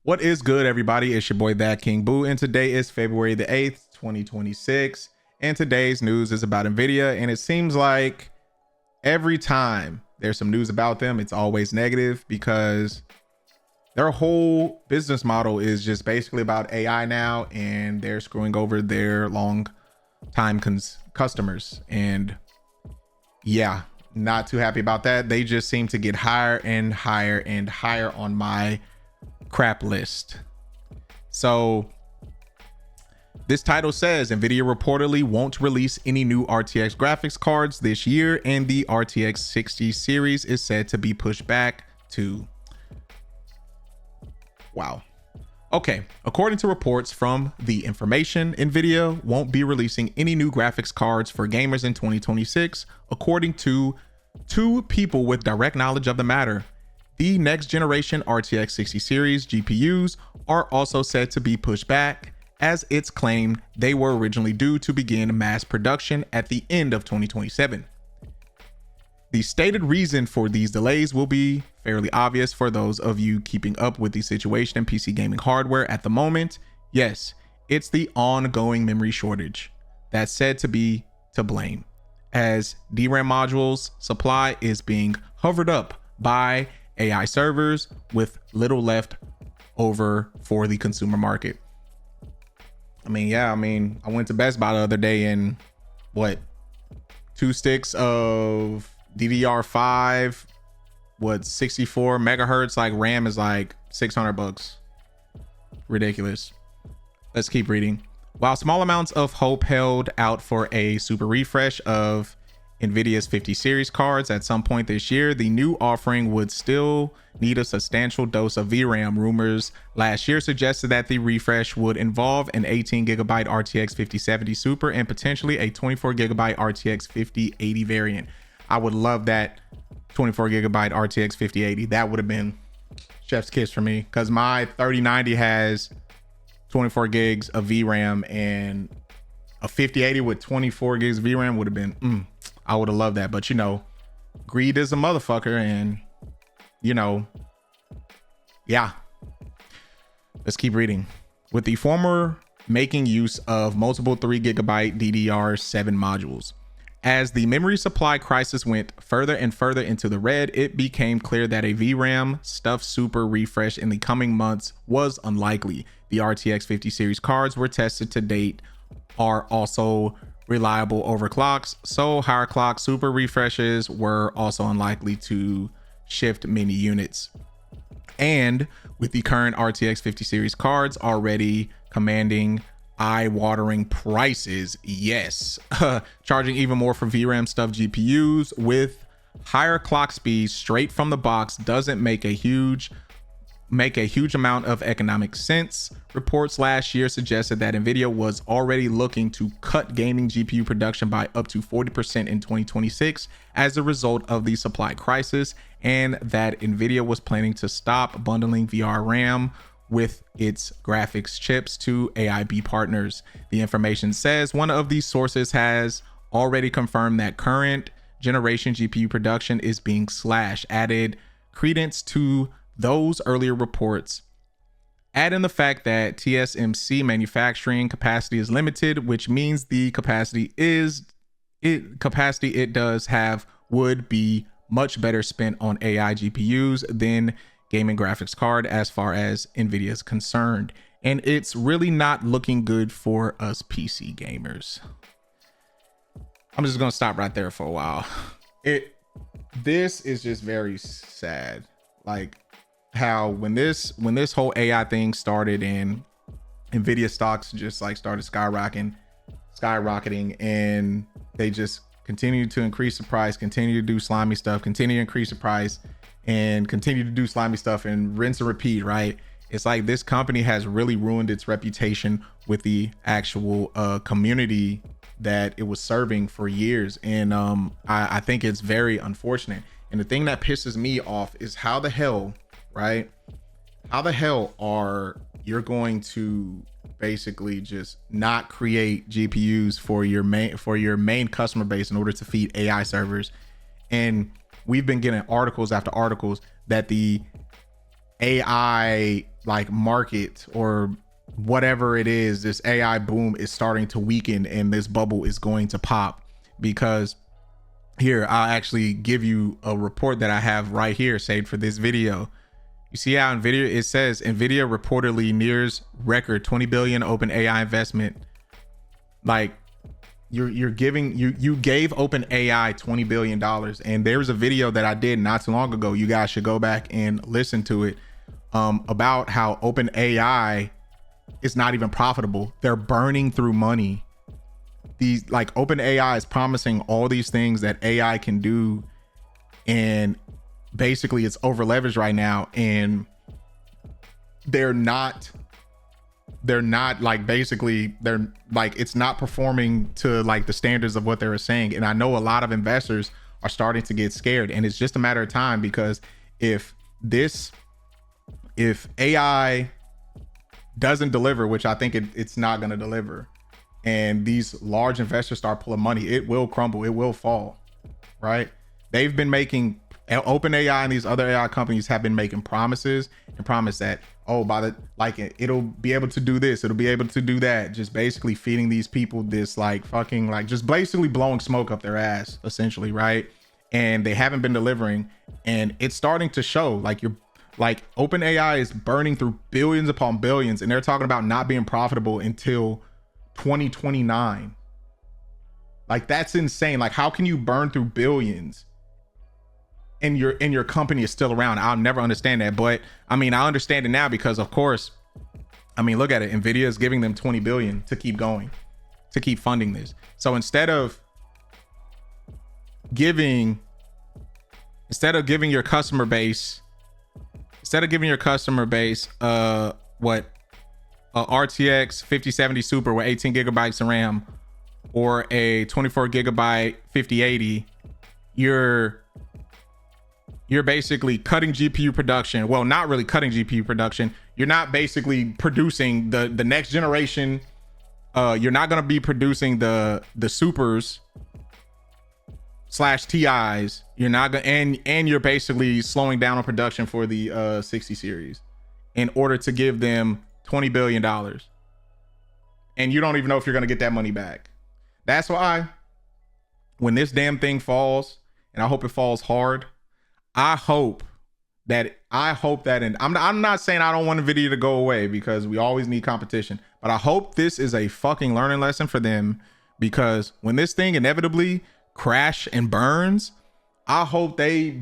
What is good, everybody? It's your boy That King Boo, and today is February the 8th, 2026. And today's news is about Nvidia, and it seems like every time there's some news about them, it's always negative because their whole business model is just basically about AI now, and they're screwing over their long time customers. And yeah, not too happy about that. They just seem to get higher and higher and higher on my crap list. So this title says Nvidia reportedly won't release any new RTX graphics cards this year, and the RTX 60 series is said to be pushed back to... Wow. Okay, according to reports from The Information, Nvidia won't be releasing any new graphics cards for gamers in 2026, according to two people with direct knowledge of the matter. The next generation RTX 60 series GPUs are also said to be pushed back, as it's claimed they were originally due to begin mass production at the end of 2027. The stated reason for these delays will be fairly obvious for those of you keeping up with the situation in PC gaming hardware at the moment. Yes, it's the ongoing memory shortage that's said to be to blame, as DRAM modules supply is being hovered up by AI servers with little left over for the consumer market. I went to Best Buy the other day and what, 2 sticks of DDR5, 64 megahertz, like RAM is like $600. Ridiculous. Let's keep reading. While small amounts of hope held out for a super refresh of Nvidia's 50 series cards at some point this year, the new offering would still need a substantial dose of VRAM. Rumors last year suggested that the refresh would involve an 18GB RTX 5070 Super and potentially a 24GB RTX 5080 variant. I would love that 24GB RTX 5080. That would have been chef's kiss for me, because my 3090 has 24 gigs of VRAM, and a 5080 with 24 gigs of VRAM would have been I would have loved that. But greed is a motherfucker, and yeah. Let's keep reading. With the former making use of multiple 3GB DDR7 modules. As the memory supply crisis went further and further into the red, it became clear that a VRAM stuffed super refresh in the coming months was unlikely. The RTX 50 series cards were tested to date are also reliable overclocks, so higher clock super refreshes were also unlikely to shift many units. And with the current RTX 50 series cards already commanding eye-watering prices, yes, charging even more for VRAM stuffed GPUs with higher clock speeds straight from the box doesn't make a huge amount of economic sense. Reports last year suggested that Nvidia was already looking to cut gaming GPU production by up to 40% in 2026 as a result of the supply crisis, and that Nvidia was planning to stop bundling VR RAM with its graphics chips to AIB partners. The information says one of these sources has already confirmed that current generation GPU production is being slashed, added credence to those earlier reports. Add in the fact that TSMC manufacturing capacity is limited, which means the capacity it does have would be much better spent on AI GPUs than gaming graphics card as far as Nvidia is concerned. And it's really not looking good for us PC gamers. I'm just gonna stop right there for a while. This is just very sad. Like how when this whole AI thing started and Nvidia stocks just like started skyrocketing, and they just continue to increase the price, continue to do slimy stuff, continue to increase the price, and continue to do slimy stuff, and rinse and repeat, right? It's like this company has really ruined its reputation with the actual community that it was serving for years. And I think it's very unfortunate. And the thing that pisses me off is how the hell are you going to basically just not create GPUs for your main customer base in order to feed AI servers? And we've been getting articles after articles that the AI like market or whatever it is, this AI boom is starting to weaken and this bubble is going to pop. Because here, I'll actually give you a report that I have right here saved for this video. You see how Nvidia, it says Nvidia reportedly nears record 20 billion open AI investment. Like you gave open AI $20 billion. And there's a video that I did not too long ago. You guys should go back and listen to it, about how open AI is not even profitable. They're burning through money. These, like, open AI is promising all these things that AI can do, and basically it's over leveraged right now, and they're not like, basically they're like, it's not performing to like the standards of what they were saying. And I know a lot of investors are starting to get scared, and it's just a matter of time, because if AI doesn't deliver, which I think it's not going to deliver, and these large investors start pulling money, it will crumble, it will fall, right? They've been making, OpenAI and these other AI companies have been making promises and promise that, oh, by the, like, it'll be able to do this, it'll be able to do that, just basically feeding these people this, like, fucking, like, just basically blowing smoke up their ass, essentially, right? And they haven't been delivering, and it's starting to show. Like, OpenAI is burning through billions upon billions, and they're talking about not being profitable until 2029. Like, that's insane. Like, how can you burn through billions and your company is still around? I'll never understand that. But I mean, I understand it now, because of course, I mean, look at it. Nvidia is giving them 20 billion to keep going, to keep funding this. So instead of giving your customer base, what, a RTX 5070 Super with 18 gigabytes of RAM, or a 24 gigabyte 5080, you're basically cutting GPU production. Well, not really cutting GPU production. You're not basically producing the next generation. You're not going to be producing the supers / TIs. You're not going, and you're basically slowing down on production for the 60 series in order to give them $20 billion. And you don't even know if you're going to get that money back. That's why when this damn thing falls, and I hope it falls hard, I hope that, and I'm not saying I don't want Nvidia to go away, because we always need competition, but I hope this is a fucking learning lesson for them, because when this thing inevitably crash and burns, I hope they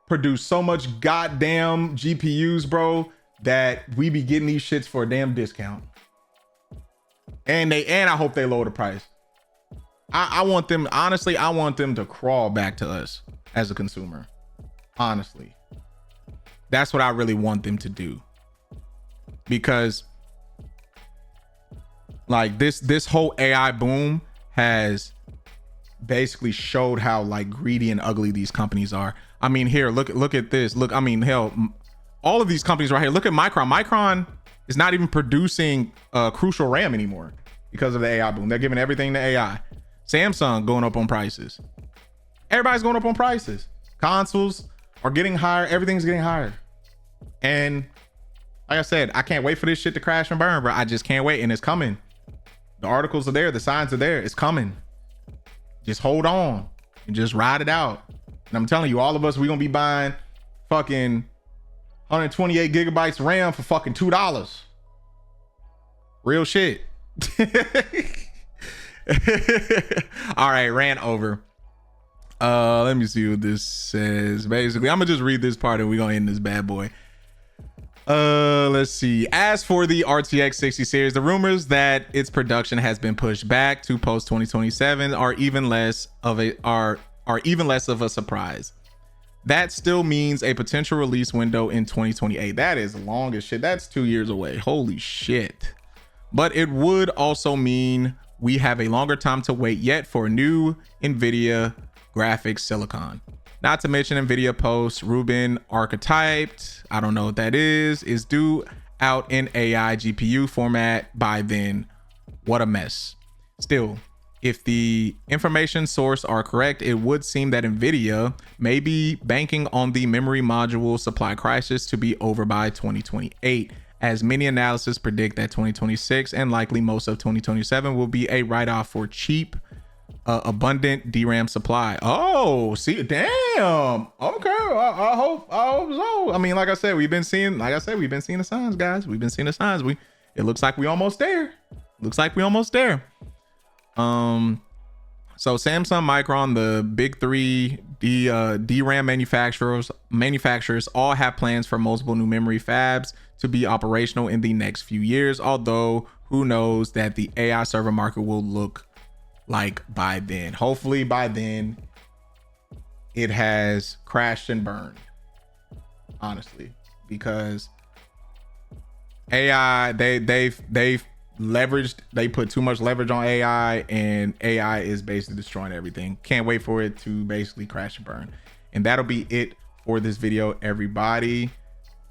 produce so much goddamn GPUs, bro, that we be getting these shits for a damn discount. And I hope they lower the price. I want them, honestly, I want them to crawl back to us as a consumer. Honestly, that's what I really want them to do, because like this whole AI boom has basically showed how, like, greedy and ugly these companies are. I mean, here, look at this. Look, I mean, hell, all of these companies right here. Look at Micron. Micron is not even producing crucial RAM anymore because of the AI boom. They're giving everything to AI. Samsung going up on prices. Everybody's going up on prices. Consoles are getting higher. Everything's getting higher. And like I said, I can't wait for this shit to crash and burn, bro. I just can't wait. And it's coming. The articles are there. The signs are there. It's coming. Just hold on and just ride it out. And I'm telling you, all of us, we're going to be buying fucking 128 gigabytes of RAM for fucking $2. Real shit. All right, rant over. Let me see what this says. Basically, I'm gonna just read this part and we're gonna end this bad boy. Let's see. As for the RTX 60 series, the rumors that its production has been pushed back to post 2027 are even less of a surprise. That still means a potential release window in 2028. That is long as shit. That's 2 years away. Holy shit. But it would also mean we have a longer time to wait yet for new Nvidia graphics silicon. Not to mention Nvidia post Rubin archetyped, I don't know what that is due out in AI GPU format by then. What a mess. Still, If the information source are correct, it would seem that Nvidia may be banking on the memory module supply crisis to be over by 2028, as many analysis predict that 2026 and likely most of 2027 will be a write-off for cheap, abundant DRAM supply. Oh, see, damn. Okay, I hope so. I mean, like I said, we've been seeing the signs, guys. We've been seeing the signs. It looks like we almost there. So Samsung, Micron, the big three DRAM manufacturers all have plans for multiple new memory fabs to be operational in the next few years, although who knows that the AI server market will look like by then. Hopefully by then it has crashed and burned, honestly, because AI, they've leveraged, they put too much leverage on AI, and AI is basically destroying everything. Can't wait for it to basically crash and burn. And that'll be it for this video, everybody.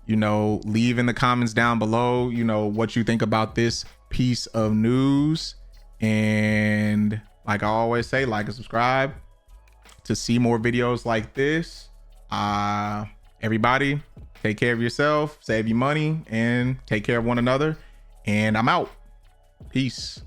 You know, leave in the comments down below, you know, what you think about this piece of news. And like I always say, like and subscribe to see more videos like this. Everybody, take care of yourself, save your money, and take care of one another. And I'm out. Peace.